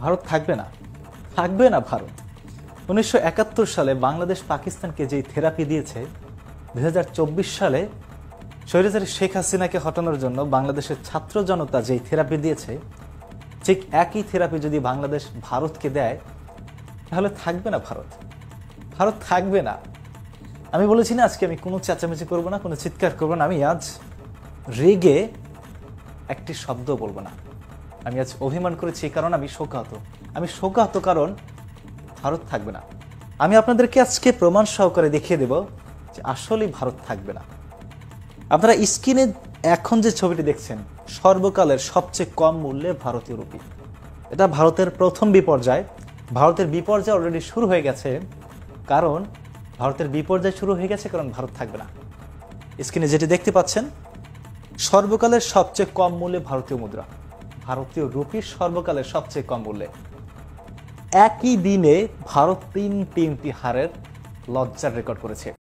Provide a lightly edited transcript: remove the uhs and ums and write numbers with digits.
ভারত থাকবে না, থাকবে না ভারত। 1971 সালে বাংলাদেশ পাকিস্তানকে যেই থেরাপি দিয়েছে, 2024 সালে স্বৈরাচারী শেখ হাসিনাকে হটানোর জন্য বাংলাদেশের ছাত্র জনতা যেই থেরাপি দিয়েছে, ঠিক একই থেরাপি যদি বাংলাদেশ ভারতকে দেয়, তাহলে থাকবে না ভারত, ভারত থাকবে না। আমি বলেছি না আজকে আমি কোনো চেঁচামেচি করবো না, কোনো চিৎকার করবো না। আমি আজ রেগে একটি শব্দ বলবো না। আমি আজ অভিমান করেছি কারণ আমি শোকাহত কারণ ভারত থাকবে না। আমি আপনাদেরকে আজকে প্রমাণ সহকারে দেখিয়ে দেব যে আসলেই ভারত থাকবে না। আপনারা স্ক্রিনে এখন যে ছবিটি দেখছেন, সর্বকালের সবচেয়ে কম মূল্যে ভারতীয় রুপি, এটা ভারতের প্রথম বিপর্যয়। ভারতের বিপর্যয় অলরেডি শুরু হয়ে গেছে, কারণ ভারত থাকবে না। স্ক্রিনে যেটি দেখতে পাচ্ছেন, সর্বকালের সবচেয়ে কম মূল্যে ভারতীয় মুদ্রা, ভারতীয় রুপির সর্বকালের সবচেয়ে কম মূল্যে। একই দিনে ভারত তিনটি হারের লজ্জার রেকর্ড করেছে।